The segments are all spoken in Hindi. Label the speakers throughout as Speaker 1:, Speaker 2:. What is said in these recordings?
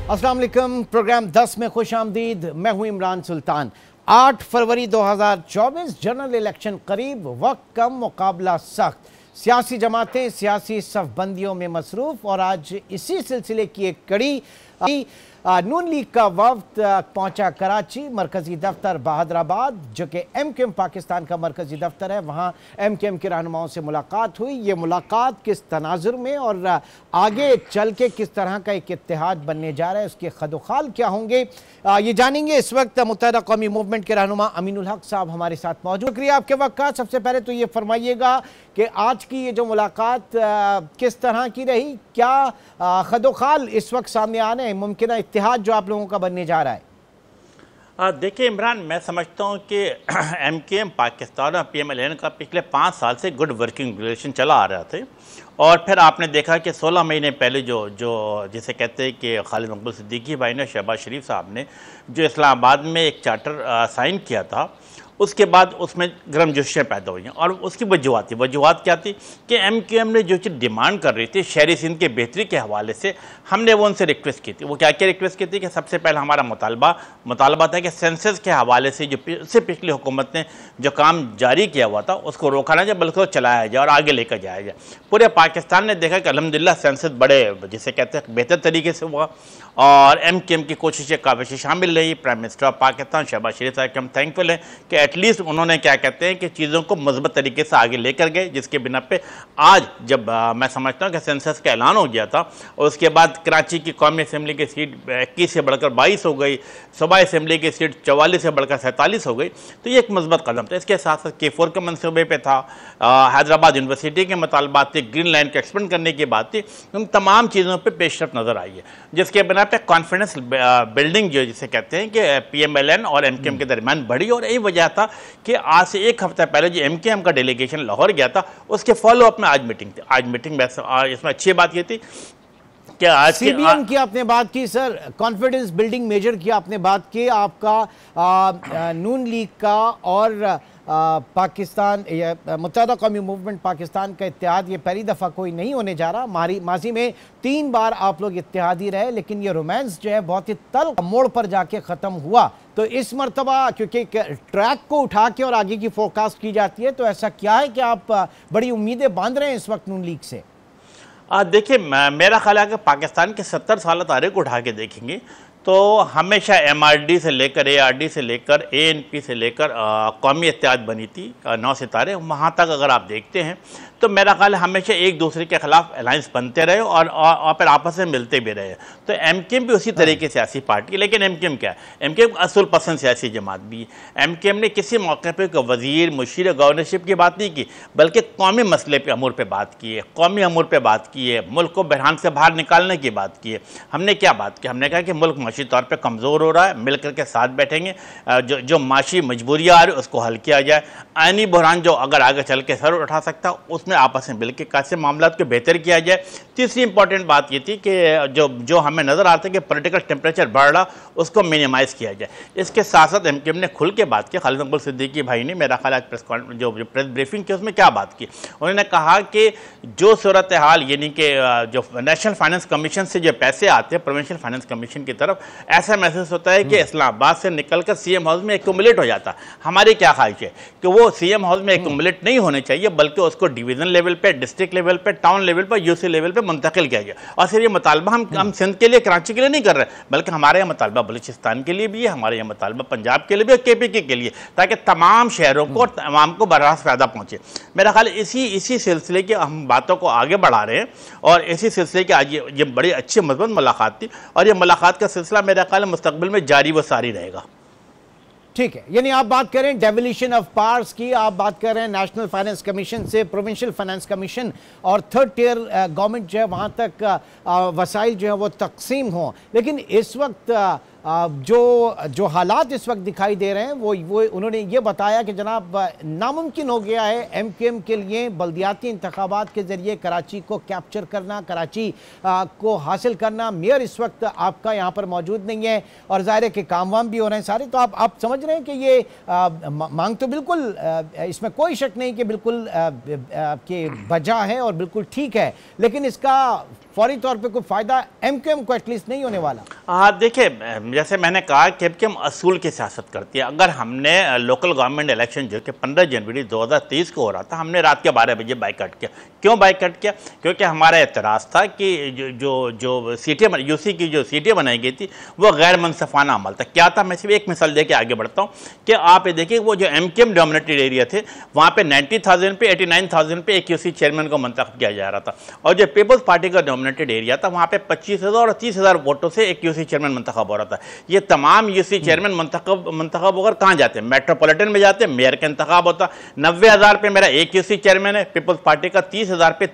Speaker 1: अस्सलाम वालेकुम। प्रोग्राम 10 में खुश आमदीद। मैं हूं इमरान सुल्तान। 8 फरवरी 2024, जनरल इलेक्शन करीब, वक्त कम, मुकाबला सख्त। सियासी जमातें सियासी सफबंदियों में मसरूफ और आज इसी सिलसिले की एक कड़ी नून लीग का वफ्द पहुंचा कराची, मरकजी दफ्तर बहादराबाद जो कि MKM पाकिस्तान का मरकजी दफ्तर है, वहां MKM के रहनुमाओं से मुलाकात हुई। ये मुलाकात किस तनाजुर में और आगे चल के किस तरह का एक इत्तेहाद बनने जा रहा है, उसके खदोखाल क्या होंगे, ये जानेंगे। इस वक्त मुत्तहदा कौमी मूवमेंट के रहनुमा अमीनुल हक साहब हमारे साथ मौजूद। शुक्रिया आपके वक्त का। सबसे पहले तो ये फरमाइएगा कि आज की ये जो मुलाकात किस तरह की रही, क्या खदोखाल इस वक्त सामने आने हैं, मुमकिन इत्तेहाद जो आप लोगों का बनने जा रहा है?
Speaker 2: देखिए इमरान, मैं समझता हूँ कि MKM पाकिस्तान और PMLN का पिछले 5 साल से गुड वर्किंग रिलेशन चला आ रहा थे। और फिर आपने देखा कि 16 महीने पहले जो जिसे कहते हैं कि खालिद मकबूल सिद्दीकी भाई ने, शहबाज शरीफ साहब ने जो इस्लामाबाद में एक चार्टर साइन किया था, उसके बाद उसमें गर्मजोशियाँ पैदा हुई हैं। और उसकी वजूहत क्या थी कि MKM ने जो चीज़ डिमांड कर रही थी शहरी सिंध के बेहतरी के हवाले से, हमने वो उनसे रिक्वेस्ट की थी। वो क्या क्या रिक्वेस्ट की थी कि सबसे पहले हमारा मुतालबा था कि सेंसस के हवाले से जो उससे पिछली हुकूमत ने जो काम जारी किया हुआ था उसको रोका ना जाए, बल्कि वो चलाया जाए और आगे लेकर जाया जाए। पूरे पाकिस्तान ने देखा कि अल्हम्दुलिल्लाह सेंसस बड़े जिसे कहते हैं बेहतर तरीके से हुआ और MKM की कोशिशें काफ़ी शामिल रही। Prime minister of Pakistan Shahbaz Sharif साहब के हम थैंकफुल हैं कि एटलीस्ट उन्होंने क्या कहते हैं कि चीज़ों को मजबूत तरीके से आगे लेकर गए, जिसके बिना पे आज जब मैं समझता हूँ कि सेंसस का ऐलान हो गया था और उसके बाद कराची की कौमी असम्बली की सीट 21 से बढ़कर 22 हो गई, सूबाई असम्बली की सीट 44 से बढ़कर 47 हो गई, तो ये एक मजबूत कदम था। इसके साथ साथ K4 के मनसूबे पर था, हैदराबाद यूनिवर्सिटी के मुतालबात थे, ग्रीन लाइन को एक्सपेंड करने की बात थी, उन तमाम चीज़ों पर पेशरफ नज़र आई है, जिसके बिना पे कॉन्फिडेंस बिल्डिंग जो जिसे कहते हैं कि PMLN और MKM के दरमियान बढ़ी। और यही वजह था कि आज से एक हफ्ता पहले जो MKM का डेलीगेशन लाहौर गया था, उसके फॉलो अप में आज मीटिंग थी। आज मीटिंग में इसमें अच्छी बात ये थी कि आज
Speaker 1: CBM की आपने बात की सर, कॉन्फिडेंस बिल्डिंग मेजर की आपने बात की। आपका नून लीग का और पाकिस्तान या मुत्तहदा कौमी मूवमेंट पाकिस्तान का इत्तेहाद ये पहली दफ़ा कोई नहीं होने जा रहा। माजी में 3 बार आप लोग इत्तेहादी रहे, लेकिन ये रोमांस जो है बहुत ही तल्ख मोड़ पर जाके ख़त्म हुआ। तो इस मरतबा क्योंकि ट्रैक को उठा के और आगे की फोरकास्ट की जाती है, तो ऐसा क्या है कि आप बड़ी उम्मीदें बांध रहे हैं इस वक्त नून लीग से?
Speaker 2: देखिए, मेरा ख्याल है कि पाकिस्तान के 70 साल तारीख उठा के देखेंगे तो हमेशा MRD से लेकर ARD से लेकर ANP से लेकर कौमी इत्तेहाद बनी थी 9 सितारे, वहाँ तक अगर आप देखते हैं तो मेरा ख्याल है हमेशा एक दूसरे के खिलाफ अलायंस बनते रहे और फिर आपस में मिलते भी रहे। तो MKM भी उसी तरह की सियासी पार्टी है, लेकिन MKM क्या है? MKM असूल पसंद सियासी जमात भी है। MKM ने किसी मौके पर वज़ीर मुशीर गवर्नरशिप की बात नहीं की, बल्कि कौमी मसले पे अमूर पे बात की है, कौमी अमूर पे बात की है, मुल्क को बहरान से बाहर निकालने की बात की है। हमने क्या बात की? हमने कहा कि मुल्क माशी तौर पर कमज़ोर हो रहा है, मिल करके साथ बैठेंगे, जो माशी मजबूरियाँ आ रही उसको हल किया जाए। आइनी बहरान जो अगर आगे चल के सर उठा सकता उसमें आपस में मिलकर कैसे मामला को बेहतर किया जाए। तीसरी इंपॉर्टेंट बात ये थी कि जो हमें नज़र आता है कि पॉलिटिकल टेम्परेचर बढ़ रहा, उसको मिनिमाइज़ किया जाए। इसके साथ साथ MKM ने खुल के बात की। खालिद मकबूल सिद्दीकी भाई ने मेरा ख्याल जो प्रेस ब्रीफिंग की उसमें क्या बात की, उन्होंने कहा कि जो सूरत हाल यानी कि जो नेशनल फाइनेंस कमीशन से जो पैसे आते हैं प्रोविंशियल फाइनेंस कमीशन की तरफ, ऐसा महसूस होता है कि इस्लामाबाद से निकलकर CM हाउस में एक्यूमुलेट हो जाता। हमारी क्या ख्वाहिश है कि वो CM हाउस में एक्यूमुलेट नहीं होने चाहिए, बल्कि उसको डिवीजन लेवल पे, डिस्ट्रिक्ट लेवल पे, टाउन लेवल पे, UC लेवल पे मुंतकिल किया जाए। और सिर्फ ये मुतालबा हम सिंध के लिए, कराची के लिए नहीं कर रहे, बल्कि हमारे यहाँ मुतालबा बलूचिस्तान के लिए भी है, हमारे यहाँ मुतालबा पंजाब के लिए भी और KPK के लिए, ताकि तमाम शहरों को और तमाम को बराह फ़ायदा पहुँचे। मेरा ख्याल इसी सिलसिले की हम बातों को आगे बढ़ा रहे हैं और इसी सिलसिले की आज ये बड़ी अच्छी मजबूत मुलाकात थी और ये मुलाकात का सिलसिला मेरा ख्याल मुस्तकबिल में जारी व सारी रहेगा।
Speaker 1: ठीक है, यानी आप बात करें डेवोल्यूशन ऑफ पावर्स की, आप बात कर रहे हैं नेशनल फाइनेंस कमीशन से प्रोविंशियल फाइनेंस कमीशन और थर्ड टियर गवर्नमेंट जो है वहाँ तक वसाइल जो है वो तकसीम हों। लेकिन इस वक्त जो हालात इस वक्त दिखाई दे रहे हैं वो उन्होंने ये बताया कि जनाब नामुमकिन हो गया है MKM के लिए बल्दियाती इंतखाबात के ज़रिए कराची को कैप्चर करना, कराची को हासिल करना। मेयर इस वक्त आपका यहाँ पर मौजूद नहीं है और ज़ाहिर है कि काम वाम भी हो रहे हैं सारे। तो आप समझ रहे हैं कि ये मांग तो बिल्कुल इसमें कोई शक नहीं कि बिल्कुल आपके बजा है और बिल्कुल ठीक है, लेकिन इसका फौरी तौर पे कोई फ़ायदा MKM को एटलीस्ट नहीं होने वाला।
Speaker 2: हाँ देखिए, जैसे मैंने कहा कि हम असूल की सियासत करती है। अगर हमने लोकल गवर्नमेंट इलेक्शन जो कि 15 जनवरी 2023 को हो रहा था, हमने रात के 12 बजे बाइकआउट किया। क्यों बाइकआउट किया? क्योंकि हमारा एतराज़ था कि जो सीटें यूसी की जो सीटें बनाई गई थी वो गैर मनसफाना अमल था। क्या था, मैं सिर्फ एक मिसाल दे के आगे बढ़ता हूँ कि आप ये देखिए, वो जो MKM डोमिनेटेड एरिया थे वहाँ पे 90,000 पे 89,000 पे एक यूसी चेयरमैन को मंतखब किया जा रहा था, और जो पीपल्स पार्टी का डोमिनेटेड एरिया था वहाँ पे 25,000 और 30,000 वोटों से एक यूसी चेयरमैन मंतखब हो रहा था। ये तमाम यूसी चेयरमैन मंतखब होकर कहाँ जाते हैं? मेट्रोपॉलिटन में जाते हैं, मेयर का इंतखाब होता। 90,000 पे मेरा एक यूसी चेयरमैन है, पीपल्स पार्टी का 30,000 पे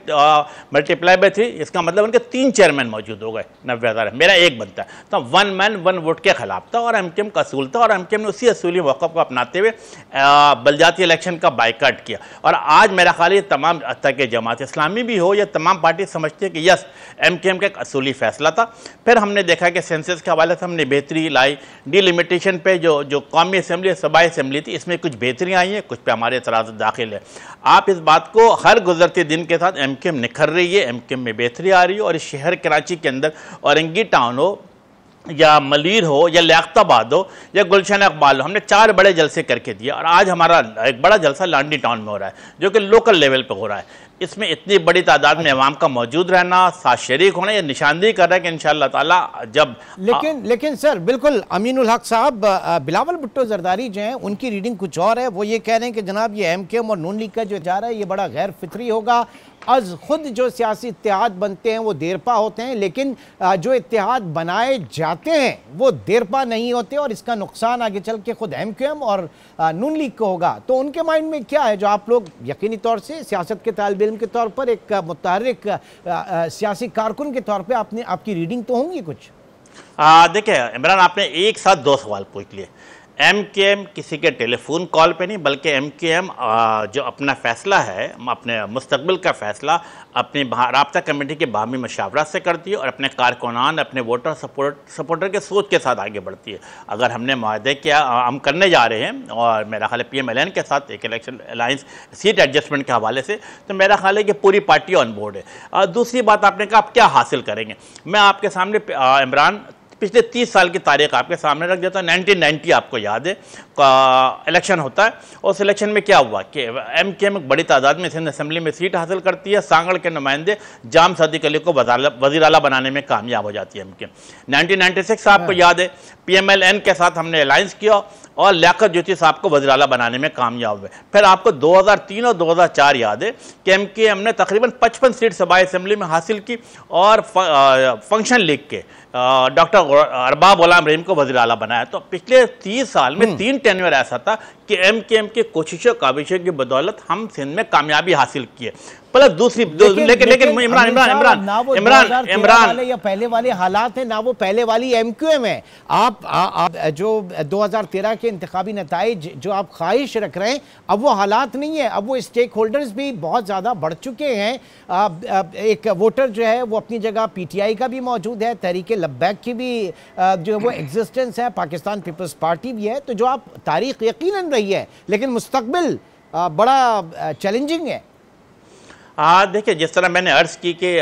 Speaker 2: मल्टीप्लाई बाय 3, इसका मतलब उनके 3 चेयरमैन मौजूद हो गए। 90,000 मेरा एक बनता है, तो 1 मैन 1 वोट के खिलाफ था और MKM का असूल था, और MKM ने उसी असूली मौक़िफ़ को अपनाते हुए बलदियाती इलेक्शन का बाइकआउट किया। और आज मेरा ख्याल ये तमाम तक जमात इस्लामी भी हो या तमाम पार्टी समझते हैं कि यस, MKM का एक असूली फैसला था। फिर हमने देखा कि सेंसस के हवाले से हमने बेहतरी लाई, डिलिमिटेशन पे जो कौमी असम्बली सूबाई असम्बली थी इसमें कुछ बेहतरियाँ आई हैं, कुछ पे हमारे एतराज़ दाखिल है। आप इस बात को हर गुजरते दिन के साथ MKM निखर रही है, MKM में बेहतरी आ रही है। और इस शहर कराची के अंदर औरंगी टाउन हो या मलीर हो या लियाकताबाद हो या गुलशन इकबाल हो, हमने 4 बड़े जलसे करके दिए, और आज हमारा एक बड़ा जलसा लांडी टाउन में हो रहा है जो कि लोकल लेवल पे हो रहा है। इसमें इतनी बड़ी तादाद में अवाम का मौजूद रहना, साथ शरीक होना, ये निशानदेही कर रहा है कि इंशाअल्लाह ताला जब
Speaker 1: लेकिन सर बिल्कुल अमीनुल हक साहब, बिलावल भुट्टो जरदारी जो हैं उनकी रीडिंग कुछ और है। वो ये कह रहे हैं कि जनाब ये MKM और नून लीग का जो जा रहा है ये बड़ा गैर फितरी होगा। अज खुद जो सियासी इत्तेहाद बनते हैं वो देरपा होते हैं, लेकिन जो इत्तेहाद बनाए जाते हैं वो देरपा नहीं होते, और इसका नुकसान आगे चल के खुद MKM और नून लीग को होगा। तो उनके माइंड में क्या है, जो आप लोग यकीनी तौर से सियासत के तालिब इल्म के तौर पर एक मुतहर्रिक सियासी कारकुन के तौर पर आपकी रीडिंग तो होंगी कुछ?
Speaker 2: देखिए इमरान, आपने एक साथ 2 सवाल पूछ लिए। MKM किसी के टेलीफोन कॉल पे नहीं, बल्कि MKM जो अपना फ़ैसला है, अपने मुस्तकबिल का फ़ैसला अपनी राब्ता कमेटी के बाहमी मशावरत से करती है और अपने कारकुनान, अपने वोटर सपोर्टर के सोच के साथ आगे बढ़ती है। अगर हमने मुआहदे किया, हम करने जा रहे हैं, और मेरा ख्याल है PMLN के साथ एक इलेक्शन अलायंस सीट एडजस्टमेंट के हवाले से, तो मेरा ख्याल है कि पूरी पार्टी ऑन बोर्ड है। दूसरी बात, आपने कहा आप क्या हासिल करेंगे। मैं आपके सामने इमरान पिछले 30 साल की तारीख आपके सामने रख देता हूँ। 1990 आपको याद है इलेक्शन होता है, उस इलेक्शन में क्या हुआ कि MKM बड़ी तादाद में सिंध असम्बली में सीट हासिल करती है। सांगड़ के नुमाइंदे जाम सदीक अली को वज़ीर आला बनाने में कामयाब हो जाती है MKM। 1996 आपको याद है PMLN के साथ हमने अलायंस किया और लियाकत ज्योति साहब को वज़ीर आला बनाने में कामयाब हुए। फिर आपको 2003 और 2004 याद है कि MKM ने तकरीबन 55 सीट सूबाई असम्बली में हासिल की, और फंक्शन लीग के डॉक्टर अरबाब गुलाम रहीम को वज़ीर आला बनाया। तो पिछले 30 साल में 3 टेन्योर ऐसा था कि MKM की कोशिशों काविशों की बदौलत हम सिंध में कामयाबी हासिल की है। प्लस दूसरी लेकिन इमरान
Speaker 1: या पहले वाले हालात है ना, वो पहले वाली MKM है। आप जो 2013 के इंतखाबी नताइज जो आप ख्वाहिश रख रहे हैं, अब वो हालात नहीं है। अब वो स्टेक होल्डर्स भी बहुत ज़्यादा बढ़ चुके हैं। एक वोटर जो है वो अपनी जगह PTI का भी मौजूद है, तहरीक लब्बैक की भी जो वो एग्जिस्टेंस है, पाकिस्तान पीपल्स पार्टी भी है। तो जो आप तारीख यकीनन रही है, लेकिन मुस्तकबिल बड़ा चैलेंजिंग है।
Speaker 2: देखिए, जिस तरह मैंने अर्ज़ की कि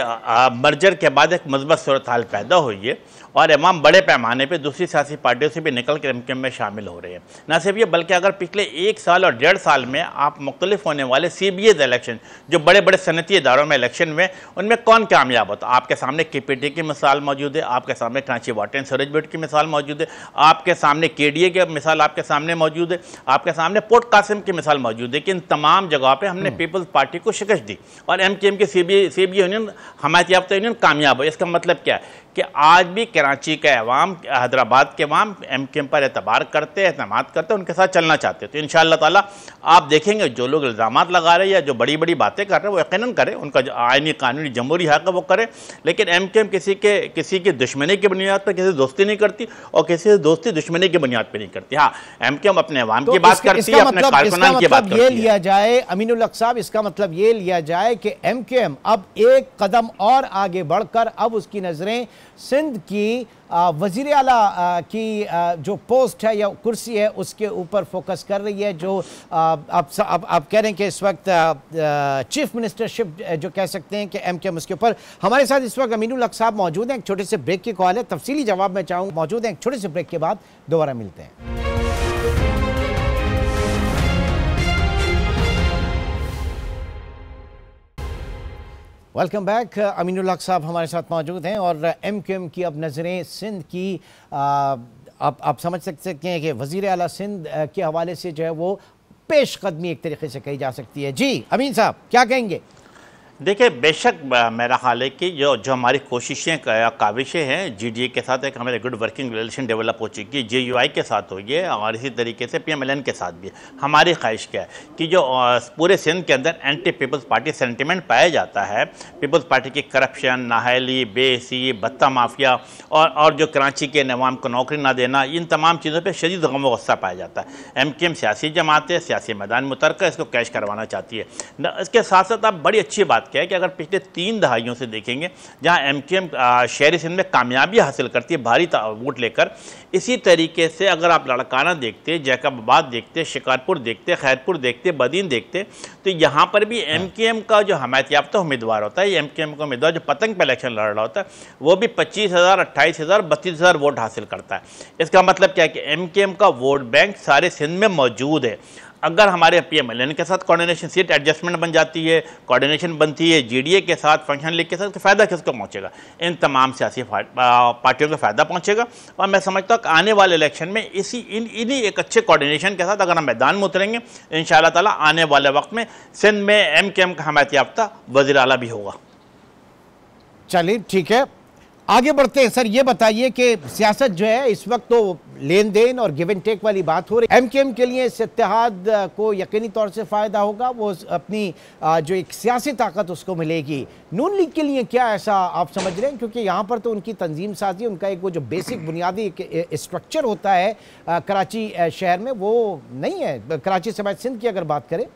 Speaker 2: मर्जर के बाद एक मज़बूत सूरत हाल पैदा हुई है और इमाम बड़े पैमाने पे दूसरी सियासी पार्टियों से भी निकल कर MKM में शामिल हो रहे हैं। न सिर्फ ये, बल्कि अगर पिछले 1 साल और 1.5 साल में आप मुख्तलिफ होने वाले CBA इलेक्शन, जो बड़े बड़े सनती इदारों में इलेक्शन में, उनमें कौन कामयाब होता? आपके सामने KPT की मिसाल मौजूद है, आपके सामने Karachi water and sewerage board की मिसाल मौजूद है, आपके सामने KDA की मिसाल आपके सामने मौजूद है, आपके सामने पोर्ट कासिम की मिसाल मौजूद है कि इन तमाम जगहों पर हमने पीपल्स पार्टी को शिकस्त दी और MKM की CBA यूनियन, हमायत याफ्ता यूनियन कामयाब हो। इसका मतलब क्या है कि आज भी कराची के अवाम, हैदराबाद के अवाम MKM पर एतबार करते, एतमाद करते, उनके साथ चलना चाहते। तो इंशाअल्लाह ताला आप देखेंगे जो लोग इल्ज़ामात लगा रहे हैं या जो बड़ी बड़ी बातें कर रहे हैं वो यकीनन करें, उनका जो आईनी कानूनी जमहूरी हक है वो करें। लेकिन MKM किसी की दुश्मनी की बुनियाद पर किसी से दोस्ती नहीं करती और किसी से दोस्ती दुश्मनी की बुनियाद पर नहीं करती। हाँ, MKM अपने अवाम की बात करती है, अपने कारकुनान की बात करती है।
Speaker 1: ये लिया जाए अमीनुल हक साहब, इसका मतलब ये लिया जाए कि MKM अब एक कदम और आगे बढ़कर अब उसकी नजरें सिंध की भी वज़ीर आला की जो पोस्ट है या कुर्सी है उसके ऊपर फोकस कर रही है, जो आप कह रहे हैं कि इस वक्त चीफ मिनिस्टरशिप जो कह सकते हैं कि MKM उसके ऊपर। हमारे साथ इस वक्त अमीनुल हक साहब मौजूद हैं, एक छोटे से ब्रेक की कॉल है, तफसीली जवाब मैं चाहूँगा। मौजूद हैं, एक छोटे से ब्रेक के बाद दोबारा मिलते हैं। Welcome back. अमीनुल हक साहब हमारे साथ मौजूद हैं और MKM की अब नज़रें सिंध की आप समझ सकते हैं कि वज़ीर आला सिंध के हवाले से जो है वो पेशकदमी एक तरीके से कही जा सकती है। जी अमीन साहब क्या कहेंगे?
Speaker 2: देखिए, बेशक मेरा ख्याल है कि जो हमारी कोशिशें काविशें हैं GDA के साथ, एक हमारे गुड वर्किंग रिलेशन डेवलप हो चुकी है, JUI के साथ हुई है और इसी तरीके से PMLN के साथ भी। हमारी ख्वाहिश क्या है कि जो पूरे सिंध के अंदर एंटी पीपल्स पार्टी सेंटिमेंट पाया जाता है, पीपल्स पार्टी की करप्शन, नाहली, बेसी, भत्ता माफिया और जो कराची के नवाम को नौकरी ना देना, इन तमाम चीज़ों पर शदीद गम व गुस्सा पाया जाता है। MKM सियासी जमात है, सियासी मैदान में उतर कर इसको कैश करवाना चाहती है। इसके साथ साथ आप बड़ी अच्छी बात क्या है कि अगर पिछले 3 दहाइयों से देखेंगे जहां MKM शहरी सिंध में कामयाबी हासिल करती है भारी वोट लेकर, इसी तरीके से अगर आप लड़काना देखते, जैकबाबाद देखते, शिकारपुर देखते, खैरपुर देखते, बदीन देखते, तो यहाँ पर भी MKM का जो हमायत याफ्ता उम्मीदवार होता है, MKM का उम्मीदवार जो पतंग पर इलेक्शन लड़ रहा होता है, वो भी 25,000, 28,000, 32,000 वोट हासिल करता है। इसका मतलब क्या है कि MKM का वोट बैंक सारे सिंध में मौजूद है। अगर हमारे PMLN के साथ कोऑर्डिनेशन सीट एडजस्टमेंट बन जाती है, कोऑर्डिनेशन बनती है GDA के साथ, फंक्शन लीग के साथ, तो फ़ायदा किसको पहुंचेगा? इन तमाम सियासी पार्टियों को फ़ायदा पहुंचेगा। और मैं समझता हूँ कि आने वाले इलेक्शन में इन्हीं एक अच्छे कोऑर्डिनेशन के साथ अगर हम मैदान में उतरेंगे, इंशाअल्लाह ताला आने वाले वक्त में सिंध में MKM का हमायत याफ्ता वज़ीर आला भी होगा।
Speaker 1: चलिए ठीक है, आगे बढ़ते हैं। सर ये बताइए कि सियासत जो है इस वक्त तो लेन देन और गिव एंड टेक वाली बात हो रही है, MKM के लिए इस इत्तेहाद को यकीनी तौर से फ़ायदा होगा, वो अपनी जो एक सियासी ताकत उसको मिलेगी। नून लीग के लिए क्या ऐसा आप समझ रहे हैं? क्योंकि यहाँ पर तो उनकी तंजीम साजी, उनका एक वो जो बेसिक बुनियादी स्ट्रक्चर होता है कराची शहर में, वो नहीं है। कराची समेत सिंध की अगर बात करें,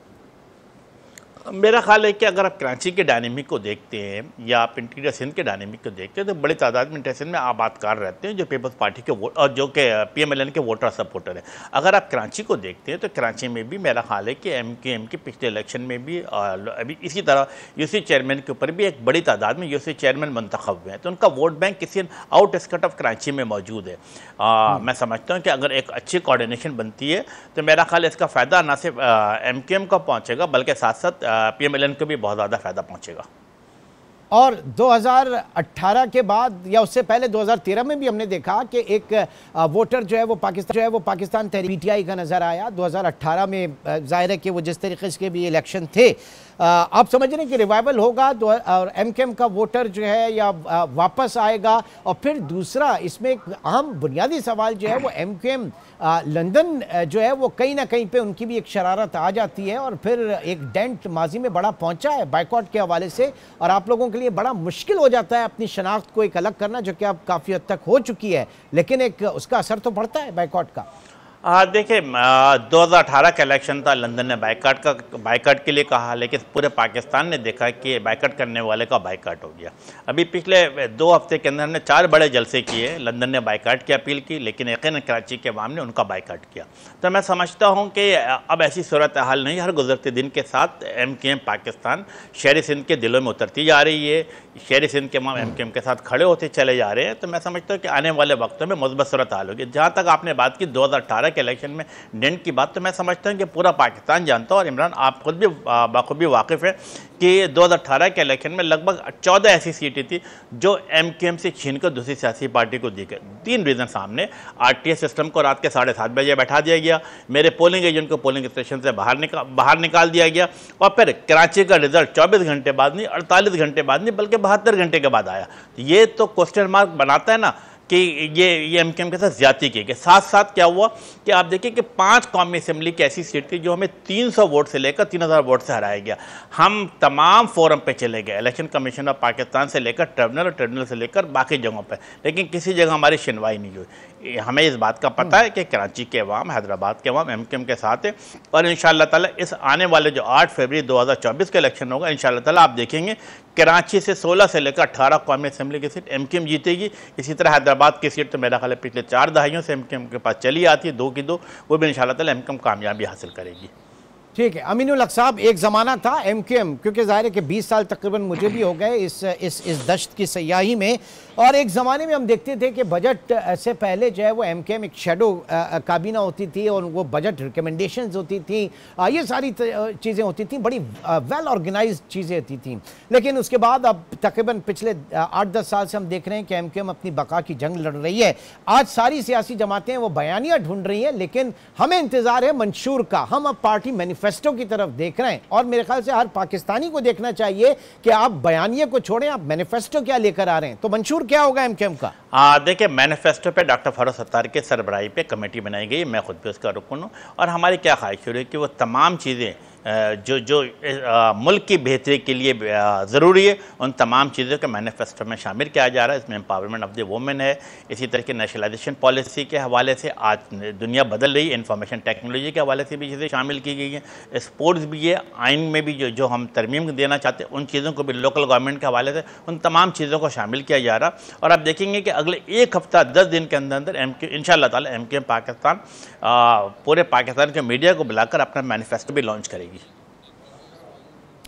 Speaker 2: मेरा ख्याल है कि अगर आप कराची के डायनेमिक को देखते हैं या आप इंटीरियर सिंध के डायनेमिक को देखते हैं, तो बड़ी तादाद में इंटीरियर सिंध में आबादकार रहते हैं जो पीपल्स पार्टी के वोट और जो कि PMLN के वोटर सपोर्टर हैं। अगर आप कराची को देखते हैं तो कराची में भी मेरा ख्याल है कि MKM के पिछले इलेक्शन में भी अभी इसी तरह UC चेयरमैन के ऊपर भी एक बड़ी तादाद में UC चेयरमैन मुंतखब हुए हैं, तो उनका वोट बैंक किसी आउटस्कर्ट ऑफ कराची में मौजूद है। मैं समझता हूँ कि अगर एक अच्छी कोऑर्डिनेशन बनती है तो मेरा ख्याल इसका फ़ायदा न सिर्फ MKM को पहुँचेगा बल्कि साथ साथ PMLN को भी बहुत ज़्यादा फायदा पहुंचेगा।
Speaker 1: और 2018 के बाद या उससे पहले 2013 में भी हमने देखा कि एक वोटर जो है वो पाकिस्तान तहरीक PTI का नज़र आया। 2018 में जाहिर है कि वो जिस तरीके के भी इलेक्शन थे, आप समझ रहे हैं कि रिवाइवल होगा और MKM का वोटर जो है या वापस आएगा? और फिर दूसरा इसमें एक अहम बुनियादी सवाल जो है वो MKM लंदन जो है वो कहीं ना कहीं पे उनकी भी एक शरारत आ जाती है और फिर एक डेंट माजी में बड़ा पहुंचा है बाइकआउट के हवाले से, और आप लोगों के लिए बड़ा मुश्किल हो जाता है अपनी शनाख्त को एक अलग करना, जो कि अब काफ़ी हद तक हो चुकी है, लेकिन एक उसका असर तो पड़ता है बाइकआउट का।
Speaker 2: देखिए 2018 का इलेक्शन था, लंदन ने बाइकआउट के लिए कहा, लेकिन पूरे पाकिस्तान ने देखा कि बाइकआउट करने वाले का बाइकआउट हो गया। अभी पिछले 2 हफ्ते के अंदर हमने 4 बड़े जलसे किए। लंदन ने बाइकआउट की अपील की, लेकिन यकीनन कराची के अवाम ने उनका बाइकआउट किया। तो मैं समझता हूँ कि अब ऐसी सूरत हाल नहीं, हर गुजरते दिन के साथ MKM पाकिस्तान शहरी सिंध के दिलों में उतरती जा रही है, शहरी सिंध के अवाम MKM के साथ खड़े होते चले जा रहे हैं। तो मैं समझता हूँ कि आने वाले वक्तों में मुस्बत सूरत हाल होगी। जहाँ तक आपने बात की 2018 के इलेक्शन में डेंट की बात, तो मैं समझता हूं कि पूरा पाकिस्तान जानता है, और इमरान आप खुद भी बाखूबी वाकिफ है कि 2018 के इलेक्शन में लगभग 14 ऐसी सीटें थी जो MKM से छीन कर दूसरी सियासी पार्टी को दी गई। 3 रीज़न सामने, RTS सिस्टम को रात के 7:30 बजे बैठा दिया गया, मेरे पोलिंग एजेंट को पोलिंग स्टेशन से बाहर निकाल दिया गया, और फिर कराची का रिजल्ट 24 घंटे बाद नहीं, 48 घंटे बाद नहीं, बल्कि 72 घंटे के बाद आया। ये तो क्वेश्चन मार्क बनाता है ना कि ये MKM के साथ ज्यादती की गई। साथ साथ क्या हुआ कि आप देखिए कि 5 कौमी असम्बली की ऐसी सीट थी जो हमें 300 वोट से लेकर 3000 वोट से हराया गया। हम तमाम फोरम पे चले गए, इलेक्शन कमीशन ऑफ पाकिस्तान से लेकर ट्रिब्यूनल और ट्रिब्यूनल से लेकर बाकी जगहों पे, लेकिन किसी जगह हमारी सुनवाई नहीं हुई। हमें इस बात का पता है कि कराची के अवाम, हैदराबाद के अवाम MKM के साथ है, और इंशाअल्लाह ताला इस आने वाले जो 8 फरवरी 2024 का इलेक्शन होगा, इंशाअल्लाह ताला आप देखेंगे कराची से 16 से लेकर 18 कौमी असेंबली की सीट एमक्यूएम जीतेगी। इसी तरह हैदराबाद की सीट तो मेरा ख्याल है पिछले 4 दहाइयों से एमक्यूएम के पास चली आती है, 2 की 2, वो भी इंशाअल्लाह ताला एमक्यूएम कामयाबी हासिल करेगी।
Speaker 1: ठीक है अमीनुल हक साहब, एक ज़माना था एमक्यूएम, क्योंकि ज़ाहिर है कि 20 साल तकरीबन मुझे भी हो गए इस दश्त की सयाही में, और एक ज़माने में हम देखते थे कि बजट से पहले जो है वो एमक्यूएम एक शेडो काबीना होती थी और वो बजट रिकमेंडेशंस होती थी, ये सारी चीज़ें होती थी, बड़ी वेल ऑर्गेनाइज चीज़ें होती थी। लेकिन उसके बाद अब तकरीबन पिछले 8-10 साल से हम देख रहे हैं कि एमक्यूएम अपनी बका की जंग लड़ रही है। आज सारी सियासी जमातें वो बयानियाँ ढूंढ रही हैं, लेकिन हमें इंतज़ार है मंशूर का। हम अब पार्टी मैनिफेस्टो की तरफ देख रहे हैं, और मेरे ख्याल से हर पाकिस्तानी को देखना चाहिए कि आप बयानिए को छोड़ें, आप मैनिफेस्टो क्या लेकर आ रहे हैं। तो मंशूर क्या होगा एमक्यूएम का?
Speaker 2: देखिए, मैनिफेस्टो पे डॉक्टर फारूक सत्तार के सरबराही पे कमेटी बनाई गई, मैं खुद भी उसका रुकन हूँ, और हमारी क्या ख्वाहिश है कि वो तमाम चीज़ें जो मुल्क की बेहतरी के लिए ज़रूरी है, उन तमाम चीज़ों के मैनिफेस्टो में शामिल किया जा रहा है। इसमें एम्पावरमेंट ऑफ द वुमेन है, इसी तरह की नेशनलाइजेशन पॉलिसी के हवाले से आज दुनिया बदल रही है, इंफॉर्मेशन टेक्नोलॉजी के हवाले से भी चीज़ें शामिल की गई हैं, स्पोर्ट्स भी है, आइन में भी जो हम तरमीम देना चाहते हैं उन चीज़ों को भी लोकल गवर्नमेंट के हवाले से उन तमाम चीज़ों को शामिल किया जा रहा। और आप देखेंगे कि अगले 1 हफ्ता 10 दिन के अंदर अंदर इंशाअल्लाह ताला एमक्यूएम पाकिस्तान पूरे पाकिस्तान के मीडिया को बुलाकर अपना मैनिफेस्टो भी लॉन्च करेगी।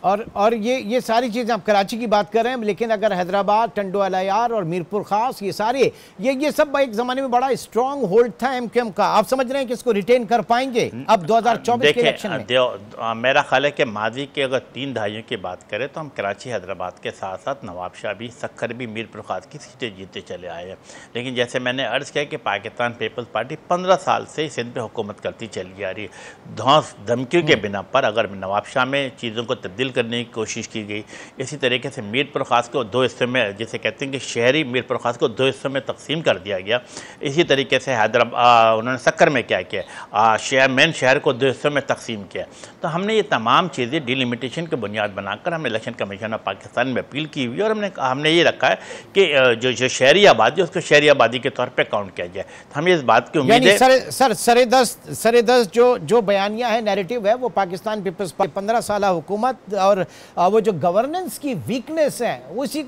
Speaker 1: और ये सारी चीज़ें आप कराची की बात कर रहे हैं, लेकिन अगर हैदराबाद, टंडो अलायार और मीरपुर खास, ये सारे ये सब एक ज़माने में बड़ा स्ट्रॉन्ग होल्ड था एमक्यूएम का, आप समझ रहे हैं कि इसको रिटेन कर पाएंगे अब 2024 के इलेक्शन में?
Speaker 2: मेरा ख्याल है कि माजी के अगर 3 दहाइयों की बात करें तो हम कराची हैदराबाद के साथ साथ नवाबशाह भी, सक्खर भी, मीरपुर खास की सीटें जीतते चले आए हैं। लेकिन जैसे मैंने अर्ज़ किया कि पाकिस्तान पीपल्स पार्टी 15 साल से सिंध पे हुकूमत करती चली आ रही है। धौंस धमकियों के बिना पर अगर नवाबशाह में चीज़ों को तब्दील करने की कोशिश की गई, इसी तरीके से मीरपुर खास को 2 हिस्सों में, जिसे कहते हैं कि शहरी मीरपुर खास को 2 हिस्सों में तकसीम कर दिया गया। इसी तरीके से हैदराबाद उन्होंने सक्कर में क्या किया, मेन शहर को 2 हिस्सों में तकसीम किया। तो हमने ये तमाम चीज़ें डिलिमिटेशन की बुनियाद बनाकर हमने इलेक्शन कमीशन ऑफ पाकिस्तान में अपील की हुई, और हमने ये रखा है कि जो शहरी आबादी है उसको शहरी आबादी के तौर पर काउंट किया जाए। तो हमें इस बात की उम्मीद है।
Speaker 1: सर सरेदस्त जो बयानिया है, नैरेटिव है, वो पाकिस्तान पीपल्स पार्टी 15 साल हुकूमत और वो जो गवर्नेंस की वीकनेस है उसी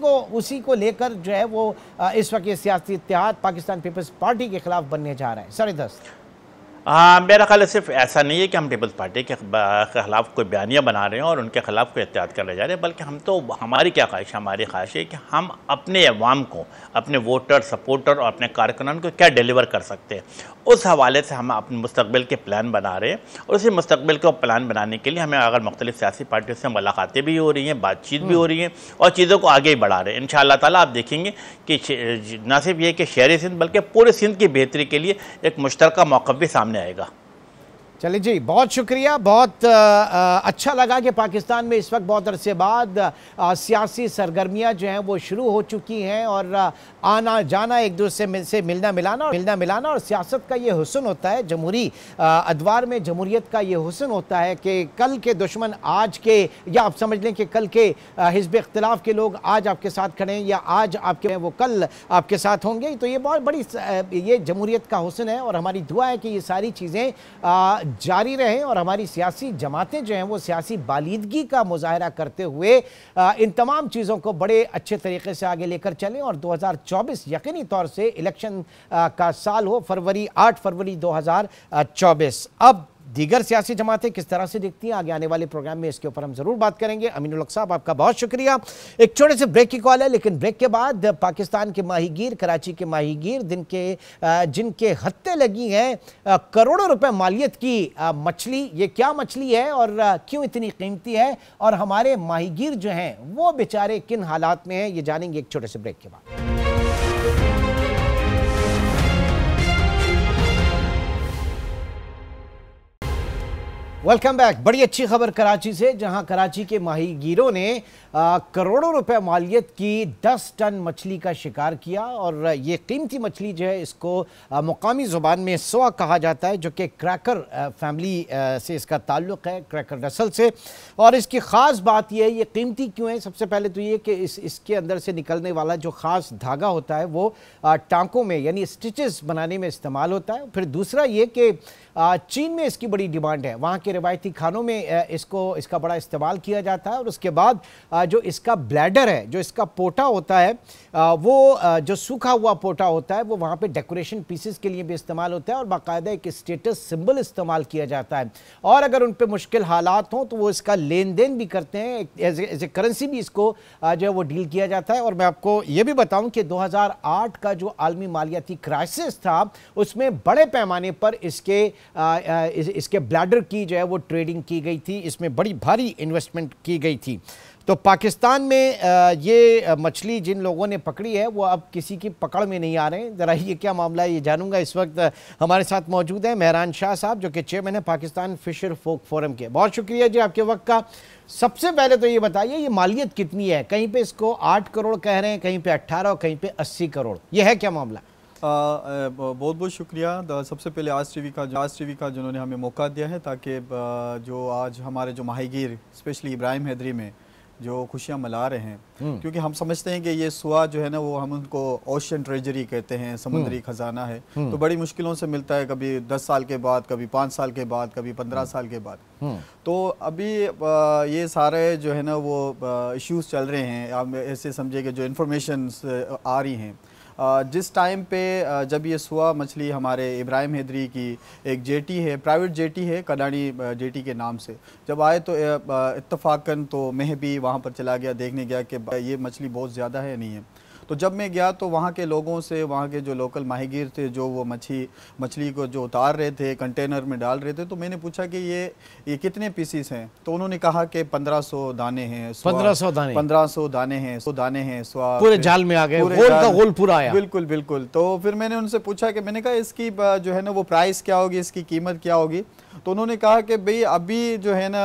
Speaker 1: को लेकर जो है वो इस वक्त सियासी इत्तेहाद पाकिस्तान पीपल्स पार्टी के खिलाफ बनने जा रहा है। सरेदस्त,
Speaker 2: मेरा ख्याल है सिर्फ ऐसा नहीं है कि हम पीपल्स पार्टी के खिलाफ कोई बयानियाँ बना रहे हैं और उनके खिलाफ कोई एहतियात करने जा रहे हैं, बल्कि हम तो हमारी क्या ख्वाहिश है, हमारी ख्वाहिश है कि हम अपने अवाम को, अपने वोटर, सपोर्टर और अपने कारकुनान को क्या डिलीवर कर सकते हैं, उस हवाले से हम अपने मुस्तकबिल के प्लान बना रहे हैं। और उसी मुस्तकबिल को प्लान बनाने के लिए हमें अगर मुख्तलिफ सियासी पार्टियों से मुलाकातें भी हो रही हैं, बातचीत भी हो रही हैं, और चीज़ों को आगे ही बढ़ा रहे हैं। इंशाअल्लाह ताला आप देखेंगे कि न सिर्फ ये कि शहरी सिंध बल्कि पूरे सिंध की बेहतरी के लिए एक मुश्तरका मौक़िफ़ भी सामने आएगा।
Speaker 1: चलिए जी, बहुत शुक्रिया। बहुत अच्छा लगा कि पाकिस्तान में इस वक्त बहुत अरसे बाद सियासी सरगर्मियां जो हैं वो शुरू हो चुकी हैं, और आना जाना, एक दूसरे से मिलना मिलाना और सियासत का ये हुस्न होता है, जमहूरी अदवार में जमहूरियत का ये हुस्न होता है कि कल के दुश्मन आज के, या आप समझ लें कि कल के हिज़्ब इख्तिलाफ के लोग आज आपके साथ खड़े हैं, या आज आपके वो कल आपके साथ होंगे। तो ये बहुत बड़ी ये जमहूरियत का हुस्न है, और हमारी दुआ है कि ये सारी चीज़ें जारी रहें और हमारी सियासी जमातें जो हैं वो सियासी बालीदगी का मुजाहरा करते हुए इन तमाम चीज़ों को बड़े अच्छे तरीके से आगे लेकर चलें, और 2024 यकीनी तौर से इलेक्शन का साल हो, 8 फरवरी 2024। अब दीगर सियासी जमातें किस तरह से दिखती हैं, आगे आने वाले प्रोग्राम में इसके ऊपर हम ज़रूर बात करेंगे। अमीनुल हक साहब, आपका बहुत शुक्रिया। एक छोटे से ब्रेक की कॉल है, लेकिन ब्रेक के बाद पाकिस्तान के माहीगीर, कराची के माहीगीर जिनके हत्ते लगी हैं करोड़ों रुपए मालियत की मछली, ये क्या मछली है और क्यों इतनी कीमती है, और हमारे माहीगीर जो हैं वो बेचारे किन हालात में हैं, ये जानेंगे एक छोटे से ब्रेक के बाद। Welcome back. बड़ी अच्छी खबर कराची से, जहां कराची के माहीगीरों ने करोड़ों रुपए मालियत की 10 टन मछली का शिकार किया, और ये कीमती मछली जो है इसको मुकामी ज़ुबान में सोआ कहा जाता है, जो कि क्रैकर फैमिली से इसका ताल्लुक़ है, क्रैकर नस्ल से। और इसकी ख़ास बात यह है, ये कीमती क्यों है, सबसे पहले तो ये कि इसके अंदर से निकलने वाला जो ख़ास धागा होता है वो टाँकों में यानी स्टिचेस बनाने में इस्तेमाल होता है। फिर दूसरा ये कि चीन में इसकी बड़ी डिमांड है, वहाँ के रिवायती खानों में इसका बड़ा इस्तेमाल किया जाता है। और उसके बाद जो इसका ब्लैडर है, जो इसका पोटा होता है, वो जो सूखा हुआ पोटा होता है वो वहाँ पे डेकोरेशन पीसेस के लिए भी इस्तेमाल होता है और बाकायदा एक स्टेटस सिंबल इस्तेमाल किया जाता है। और अगर उन पे मुश्किल हालात हों तो वो इसका लेन देन भी करते हैं, एज ए करेंसी भी इसको जो है वो डील किया जाता है। और मैं आपको ये भी बताऊं कि 2008 का जो आलमी मालियाती क्राइसिस था उसमें बड़े पैमाने पर इसके ब्लैडर की जो है वो ट्रेडिंग की गई थी, इसमें बड़ी भारी इन्वेस्टमेंट की गई थी। तो पाकिस्तान में ये मछली जिन लोगों ने पकड़ी है वो अब किसी की पकड़ में नहीं आ रहे हैं। ज़रा ये क्या मामला है ये जानूंगा। इस वक्त हमारे साथ मौजूद हैं मेहरान शाह साहब, जो कि चेयरमैन है पाकिस्तान फिशर फोक फोरम के। बहुत शुक्रिया जी आपके वक्त का। सबसे पहले तो ये बताइए, ये मालियत कितनी है? कहीं पे इसको 8 करोड़ कह रहे हैं, कहीं पे 18 और कहीं पे 80 करोड़, ये है क्या मामला?
Speaker 3: बहुत बहुत शुक्रिया। सबसे पहले आज टीवी का जिन्होंने हमें मौका दिया है ताकि जो आज हमारे जो माहीगीर स्पेशली इब्राहिम हैदरी में जो खुशियां मना रहे हैं, क्योंकि हम समझते हैं कि ये सुआ जो है ना वो हम उनको ओशन ट्रेजरी कहते हैं, समुद्री खजाना है, तो बड़ी मुश्किलों से मिलता है, कभी 10 साल के बाद, कभी 5 साल के बाद, कभी 15 साल के बाद। तो अभी ये सारे जो है ना वो इश्यूज चल रहे हैं। आप ऐसे समझिए कि जो इन्फॉर्मेशन आ रही हैं जिस टाइम पे जब ये सुआ मछली हमारे इब्राहिम हैदरी की एक जेटी है, प्राइवेट जेटी है, कडानी जेटी के नाम से जब आए तो इत्तफाकन तो मैं भी वहाँ पर चला गया, देखने गया कि ये मछली बहुत ज़्यादा है नहीं है। तो जब मैं गया तो वहाँ के लोगों से, वहाँ के जो लोकल माहीगीर थे जो वो मछली को जो उतार रहे थे, कंटेनर में डाल रहे थे, तो मैंने पूछा कि ये कितने पीसीस हैं? तो उन्होंने कहा कि 1500 दाने हैं।
Speaker 1: 1500
Speaker 3: दाने हैं, 100 दाने हैं।
Speaker 1: पूरे जाल में आ गए, गोल का गोल पूरा आया।
Speaker 3: बिल्कुल बिल्कुल। तो फिर मैंने उनसे पूछा कि मैंने कहा इसकी जो है ना वो प्राइस क्या होगी, इसकी कीमत क्या होगी? तो उन्होंने कहा कि भाई अभी जो है ना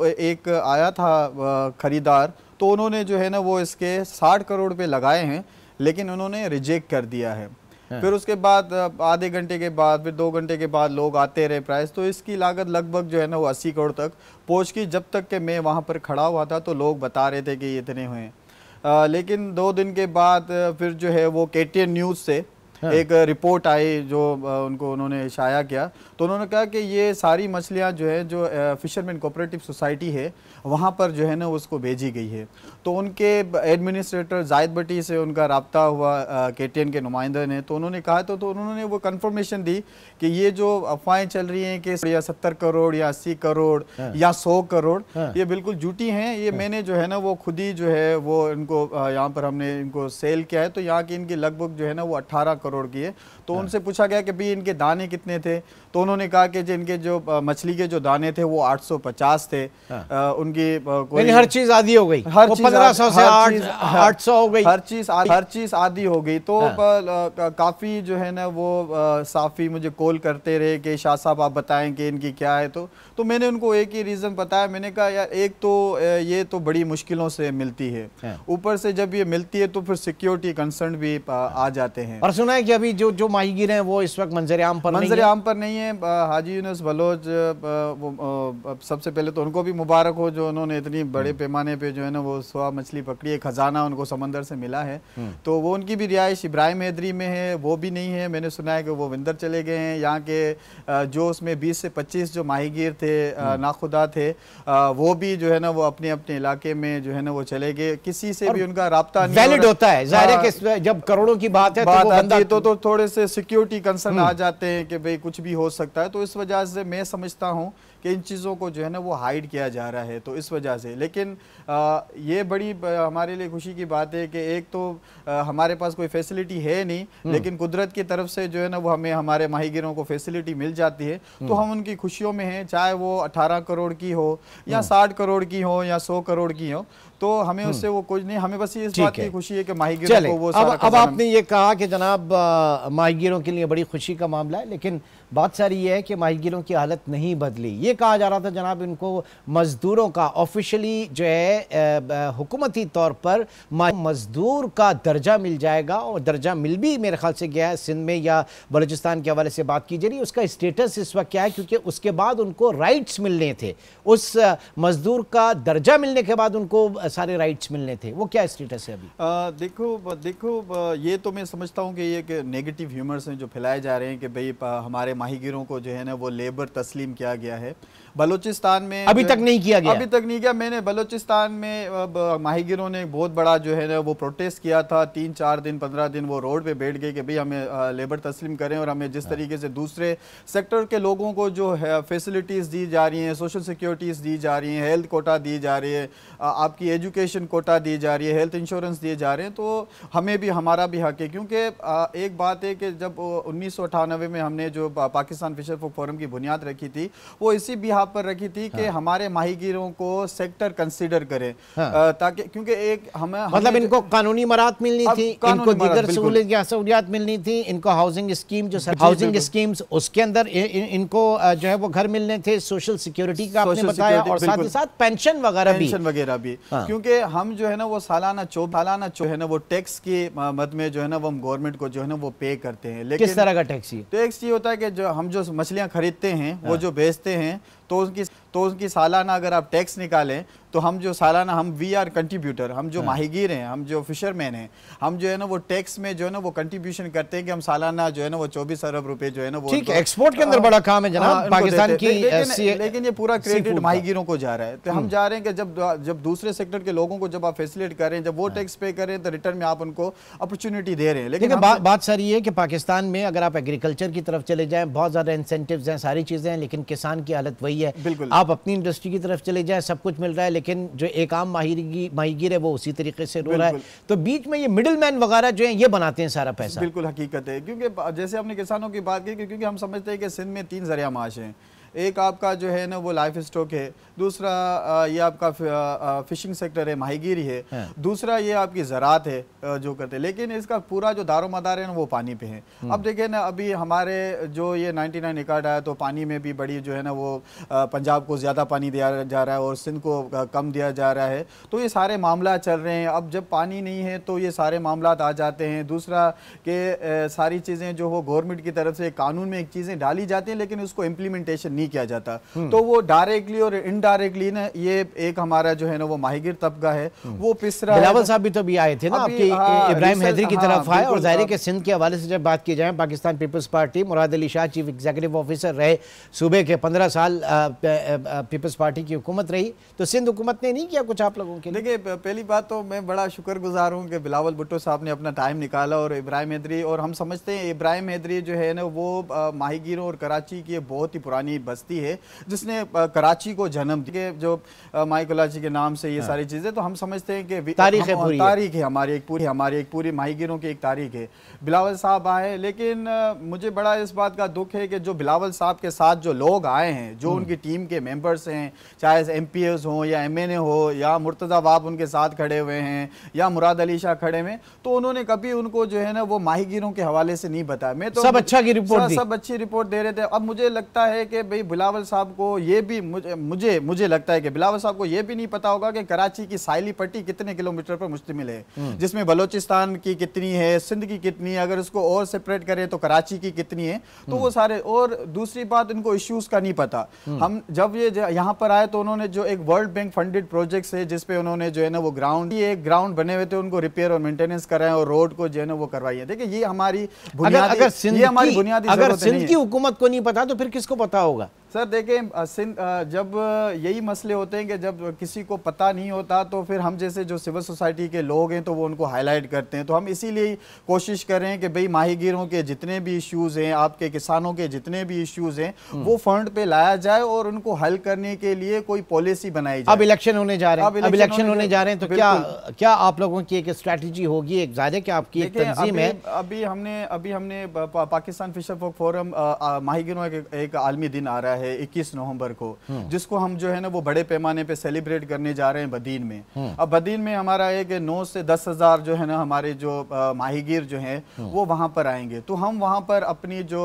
Speaker 3: एक आया था खरीदार, तो उन्होंने जो है ना वो इसके 60 करोड़ पे लगाए हैं, लेकिन उन्होंने रिजेक्ट कर दिया है। फिर उसके बाद आधे घंटे के बाद, फिर 2 घंटे के बाद लोग आते रहे प्राइस, तो इसकी लागत लगभग जो है ना वो 80 करोड़ तक पहुंच गई। जब तक कि मैं वहाँ पर खड़ा हुआ था तो लोग बता रहे थे कि ये इतने हुए हैं। लेकिन 2 दिन के बाद फिर जो है वो KTN न्यूज़ से एक रिपोर्ट आई जो उन्होंने शाया किया, तो उन्होंने कहा कि ये सारी मछलियाँ जो है जो फिशरमैन कोऑपरेटिव सोसाइटी है वहाँ पर जो है ना उसको भेजी गई है। तो उनके एडमिनिस्ट्रेटर जाहिद भट्टी से उनका रब्ता हुआ KTN के नुमाइंदे ने, तो उन्होंने कहा तो उन्होंने वो कंफर्मेशन दी कि ये जो अफवाहें चल रही हैं कि या 70 करोड़ या 80 करोड़ या 100 करोड़, ये बिल्कुल झूठी हैं। ये मैंने जो है ना वो खुद ही जो है वो इनको यहाँ पर हमने इनको सेल किया है, तो यहाँ की इनकी लगभग जो है ना वो 18 करोड़ की है। तो उनसे पूछा गया कि भाई इनके दाने कितने थे, तो उन्होंने कहा कि इनके जो मछली के जो दाने थे वो 850 थे। उनकी कोई
Speaker 1: हर चीज आधी हो गई,
Speaker 3: हर चीज
Speaker 1: 1500 से 800 हो गई,
Speaker 3: हर चीज आधी हो गई। तो काफी जो है ना वो साफी मुझे कॉल करते रहे कि शाह साहब आप बताएं कि इनकी क्या है। तो मैंने उनको एक ही रीजन बताया। मैंने कहा यार एक तो ये तो बड़ी मुश्किलों से मिलती है, ऊपर से जब ये मिलती है तो फिर सिक्योरिटी कंसर्न भी आ जाते हैं।
Speaker 1: और सुना है कि अभी जो माहीगीर हैं वो इस वक्त मंजर आम पर
Speaker 3: नहीं है। हाजी यूनुस बलोच सबसे पहले तो उनको भी मुबारक हो जो उन्होंने इतनी बड़े पैमाने पे जो है ना वो सुआ मछली पकड़ी है, खजाना उनको समंदर से मिला है। तो वो उनकी भी रिहाइश इब्राहिम हैदरी में है, वो भी नहीं है। मैंने सुना है कि वो विंदर चले गए हैं। यहाँ के जो उसमें 20 से 25 जो माहीगीर थे, नाखुदा थे, वो भी जो है ना वो अपने अपने इलाके में जो है ना वो चले गए। किसी से भी उनका राब्ता नहीं
Speaker 1: वैलिड होता है। जाहिर है कि जब करोड़ों की बात है
Speaker 3: तो थोड़े से सिक्योरिटी कंसर्न आ जाते हैं कि भाई कुछ भी हो सकता है। तो इस वजह से मैं समझता हूँ कि इन चीज़ों को जो है ना वो हाइड किया जा रहा है, तो इस वजह से। लेकिन ये बड़ी हमारे लिए खुशी की बात है कि एक तो हमारे पास कोई फैसिलिटी है नहीं, लेकिन कुदरत की तरफ से जो है ना वो हमें हमारे माहीगीरों को फैसिलिटी मिल जाती है, तो हम उनकी खुशियों में हैं। चाहे वो 18 करोड़ की हो या 60 करोड़ की हो या 100 करोड़ की हो, तो हमें उससे वो कुछ नहीं, हमें बस इस बात की खुशी है कि माहीगीरों को वो सारा।
Speaker 1: अब आपने ये कहा कि जनाब माहीगीरों के लिए बड़ी खुशी का मामला है, लेकिन बात सारी ये है कि माहीगीरों की हालत नहीं बदली। ये कहा जा रहा था जनाब इनको मजदूरों का ऑफिशियली जो है हुकूमती तौर पर मजदूर का दर्जा मिल जाएगा, और दर्जा मिल भी मेरे ख्याल से गया है। सिंध में या बलूचिस्तान के हवाले से बात की जा रही है, उसका स्टेटस इस वक्त क्या है? क्योंकि उसके बाद उनको राइट्स मिलने थे, उस मजदूर का दर्जा मिलने के बाद उनको सारे राइट्स मिलने थे, वो क्या स्टेटस है अभी?
Speaker 3: देखो ये तो मैं समझता हूँ कि ये नेगेटिव ह्यूमर्स हैं जो फैलाए जा रहे हैं कि भाई हमारे माहीगीरों को जो है ना वो लेबर तस्लीम किया गया है। बलूचिस्तान में
Speaker 1: अभी तक नहीं किया गया,
Speaker 3: अभी तक नहीं किया। मैंने बलूचिस्तान में माहीगीरों ने बहुत बड़ा जो है ना वो प्रोटेस्ट किया था, 3-4 दिन 15 दिन वो रोड पे बैठ गए कि भाई हमें लेबर तस्लीम करें और हमें जिस तरीके से दूसरे सेक्टर के लोगों को जो है फैसिलिटीज़ दी जा रही हैं, सोशल सिक्योरिटीज़ दी जा रही हैं, हेल्थ कोटा दी जा रही है, आपकी एजुकेशन कोटा दी जा रही है, हेल्थ इंश्योरेंस दिए जा रहे हैं, तो हमें भी हमारा भी हक है। क्योंकि एक बात है कि जब 1998 में हमने जो पाकिस्तान फिशर folk फोरम की बुनियाद रखी थी वो इसी बिहाफ पर रखी थी कि हमारे माहीगीरों को सेक्टर कंसीडर करें, ताकि क्योंकि एक हमें
Speaker 1: मतलब इनको कानूनी मराहत मिलनी थी, इनको दीगर सहूलियात मिलनी थी, इनको हाउसिंग स्कीम जो हाउसिंग स्कीम्स उसके अंदर इनको जो है वो घर मिलने थे, सोशल सिक्योरिटी का आपने बताया, और साथ ही साथ पेंशन वगैरह भी।
Speaker 3: क्योंकि हम जो है ना वो सालाना जो है ना वो टैक्स की मद में जो है ना वो हम गवर्नमेंट को जो है ना वो पे करते हैं। लेकिन
Speaker 1: किस तरह का टैक्स?
Speaker 3: टैक्स ये होता है कि जो हम जो मछलियां खरीदते हैं वो जो बेचते हैं तो उनकी सालाना अगर आप टैक्स निकालें तो हम जो सालाना हम वी आर कंट्रीब्यूटर, हम जो माहीगीर हैं, हम जो फिशरमैन हैं, हम जो है ना वो टैक्स में जो है ना वो कंट्रीब्यूशन करते हैं कि हम सालाना जो है ना वो 24 अरब रुपए जो है ना वो
Speaker 1: ठीक है, एक्सपोर्ट के अंदर बड़ा काम है जनाब पाकिस्तान की,
Speaker 3: लेकिन ये पूरा क्रेडिट माहीगीरों को जा रहा है। तो हम जा रहे हैं कि जब दूसरे सेक्टर के लोगों को जब आप फैसिलिटेट करें, जब वो टैक्स पे करें तो रिटर्न में आप उनको अपॉर्चुनिटी दे रहे हैं। लेकिन
Speaker 1: बात सर ये है कि पाकिस्तान में अगर आप एग्रीकल्चर की तरफ चले जाएं बहुत ज्यादा इंसेंटिव्स हैं, सारी चीजें हैं, लेकिन किसान की हालत वही है।
Speaker 3: बिल्कुल,
Speaker 1: आप अपनी इंडस्ट्री की तरफ चले जाएं सब कुछ मिल रहा है, लेकिन जो एक आम माहीगीर है वो उसी तरीके से रो रहा है। तो बीच में ये मिडिल मैन वगैरह जो है ये बनाते हैं सारा पैसा।
Speaker 3: बिल्कुल हकीकत है, क्योंकि जैसे हमने किसानों की बात की, क्योंकि हम समझते हैं कि सिंध में 3 जरिया माश हैं। एक आपका जो है ना वो लाइफ स्टॉक है, दूसरा ये आपका फिशिंग सेक्टर है, माहीगीरी है, दूसरा ये आपकी ज़राअत है जो करते हैं। लेकिन इसका पूरा जो दारोमदार है ना वो पानी पे है। अब देखिए ना अभी हमारे जो ये 99 रिकॉर्ड आया तो पानी में भी बड़ी जो है ना वो पंजाब को ज़्यादा पानी दिया जा रहा है और सिंध को कम दिया जा रहा है। तो ये सारे मामला चल रहे हैं। अब जब पानी नहीं है तो ये सारे मामला आ जाते हैं। दूसरा कि सारी चीज़ें जो वो गवर्नमेंट की तरफ से कानून में एक चीज़ें डाली जाती हैं लेकिन उसको इम्प्लीमेंटेशन नहीं किया जाता, तो वो डायरेक्टली और इनडायरेक्टली ना ये एक हमारा जो है ना वो माहीगीर तबका है वो पिस रहा है।
Speaker 1: बिलावल साहब भी तो भी आए थे ना आपके इब्राहिम हैदरी की तरफ आए, और ज़ाहिर के सिंध के हवाले से जब बात की जाए, Pakistan peoples party Murad Ali Shah chief executive officer रहे, सूबे के 15 साल पीपल्स पार्टी की हुकूमत रही, तो सिंध हुकूमत ने नहीं किया कुछ आप लोगों के लिए?
Speaker 3: देखिए पहली बात तो मैं बड़ा शुक्रगुजार हूँ कि बिलावल भुट्टो साहब ने अपना टाइम निकाला और इब्राहिम हैदरी, और हम समझते हैं इब्राहिम हैदरी जो है ना वो माहीगीरों और कराची की बहुत ही पुरानी बस्ती है जिसने कराची को जन्म दिया, जो माइकोलाची के नाम से ये सारी चीज़ें, तो हम समझते हैं कि तारीख है हमारी एक पूरी माहीगीरों की एक तारीख है। बिलावल साहब आए, लेकिन मुझे बड़ा इस बात का दुख है कि जो बिलावल साहब के साथ जो लोग आए हैं, जो उनकी टीम के मेंबर्स हैं, चाहे MPs हों या MNA हो या मुर्तज़ा वाब उनके साथ खड़े हुए हैं या मुराद अली शाह खड़े हुए, तो उन्होंने कभी उनको जो है ना वो माहीगीरों के हवाले से नहीं बताया। मैं तो सब अच्छी रिपोर्ट दे रहे थे। अब मुझे लगता है कि भाई बिलावल साहब को ये भी मुझे लगता है कि बिलावल साहब को ये भी नहीं पता होगा कि कराची की साइली पट्टी कितने किलोमीटर पर मुश्तमिल है, जिसमें बलोचिस्तान की कितनी है, सिंध की कितनी है, अगर उसको और सेपरेट करें तो कराची की कितनी है, तो वो सारे। और दूसरी बात इनको इश्यूज का नहीं पता। हम जब ये यहाँ पर आए तो उन्होंने जो एक वर्ल्ड बैंक फंडेड प्रोजेक्ट है जिसपे उन्होंने जो है ना वो ग्राउंड बने हुए थे, उनको रिपेयर और मेंटेनेंस कराए और रोड को जो है ना वो करवाई है। देखिए ये हमारी बुनियादी
Speaker 1: सिंध की हुकूमत को नहीं पता तो फिर किसको पता होगा?
Speaker 3: सर देखें, जब यही मसले होते हैं कि जब किसी को पता नहीं होता तो फिर हम जैसे जो सिविल सोसाइटी के लोग हैं तो वो उनको हाईलाइट करते हैं। तो हम इसीलिए कोशिश करें कि भाई माहीगीरों के जितने भी इश्यूज़ हैं, आपके किसानों के जितने भी इश्यूज़ हैं, वो फंड पे लाया जाए और उनको हल करने के लिए कोई पॉलिसी बनाई जाए।
Speaker 1: अब इलेक्शन होने जा रहे हैं, तो क्या आप लोगों की एक स्ट्रैटेजी होगी? एक ज़ाहिर कि आपकी एक तंजीम है।
Speaker 3: अभी हमने पाकिस्तान फिशर folk फोरम माहीगीरों एक आलमी दिन आ रहा है 21 नवंबर को, जिसको हम जो है ना वो बड़े पैमाने पे सेलिब्रेट करने जा रहे हैं बदीन में। अब बदीन में हमारा है कि 9 से 10 हज़ार जो है ना हमारे जो माहीगीर जो हैं वो वहाँ पर आएंगे। तो हम वहाँ पर अपनी जो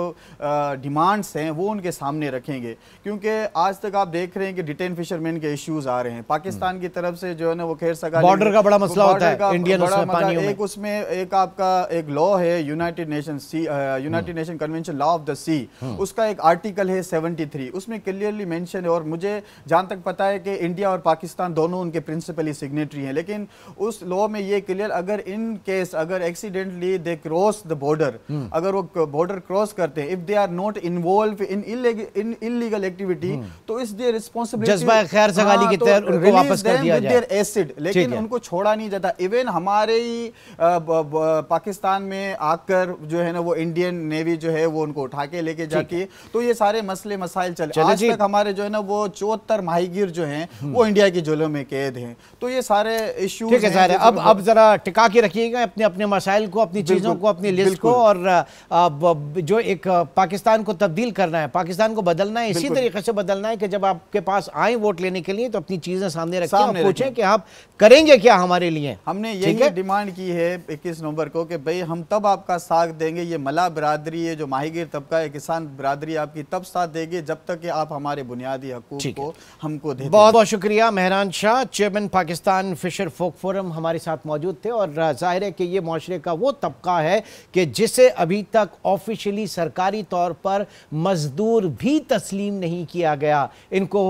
Speaker 3: डिमांड्स हैं वो उनके सामने रखेंगे, क्योंकि आज तक आप देख रहे हैं कि डिटेन फिशरमैन के इश्यूज आ रहे हैं पाकिस्तान की तरफ से, जो है ना वो खैर सगा
Speaker 1: बॉर्डर का बड़ा मसला होता है इंडियन पानियों में।
Speaker 3: उसमें एक आपका एक लॉ है united nation convention law of the sea, उसका एक आर्टिकल है 73 सिग्नेटरी, उसमें क्लियरली मेंशन है, और मुझे जहां तक पता है कि इंडिया और पाकिस्तान दोनों उनके प्रिंसिपली सिग्नेटरी हैं, लेकिन उस लॉ में ये क्लियर, अगर इन केस अगर accidentally they cross the border, अगर वो बॉर्डर क्रॉस करते हैं, if they are not involve in illegal activity, तो इस देयर रिस्पांसिबिलिटी
Speaker 1: जज्बा खैर सगाली की तरह उनको वापस कर दिया जाए।
Speaker 3: एसिड, लेकिन उनको छोड़ा नहीं जाता। इवन हमारे ही पाकिस्तान में आकर जो है ना वो इंडियन नेवी जो है वो उनको उठा के लेके जाती है। तो ये सारे मसले मसाइल चले। आज तक हमारे जो है ना वो 74 माहीगीर जो हैं वो इंडिया की जेलों में कैद हैं। तो ये सारे इश्यूज
Speaker 1: ठीक है सर, अब जरा टिका के रखिएगा अपने अपने मसाइल को, अपनी चीजों को, अपनी लिस्ट को, और जो एक पाकिस्तान को तब्दील करना है, पाकिस्तान को बदलना है, इसी तरीके से बदलना है कि जब आपके पास आए वोट लेने के लिए तो अपनी चीजें सामने रखें और पूछें कि आप करेंगे क्या हमारे लिए।
Speaker 3: हमने यही डिमांड की है 21 नवंबर को कि भाई हम तब आपका साथ देंगे, ये मला बिरादरी है, जो माहीगीर तबका है, किसान बिरादरी आपकी तब साथ देगी जब तक कि आप हमारे बुनियादी हकूक को हमको दे।
Speaker 1: बहुत बहुत शुक्रिया। मेहरान शाह, चेयरमैन पाकिस्तान फिशर फोक फोरम, हमारे साथ मौजूद थे। और जाहिर है कि ये माशरे का वो तबका है कि जिसे अभी तक ऑफिशियली सरकारी तौर पर मजदूर भी तस्लीम नहीं किया गया। इनको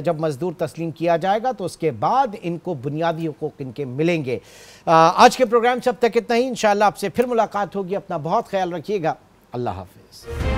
Speaker 1: जब मजदूर तस्लीम किया जाएगा तो उसके बाद इनको बुनियादी हुकूक इनके मिलेंगे। आज के प्रोग्राम से अब तक इतना ही। इंशाअल्लाह आपसे फिर मुलाकात होगी। अपना बहुत ख्याल रखिएगा। अल्लाह हाफिज।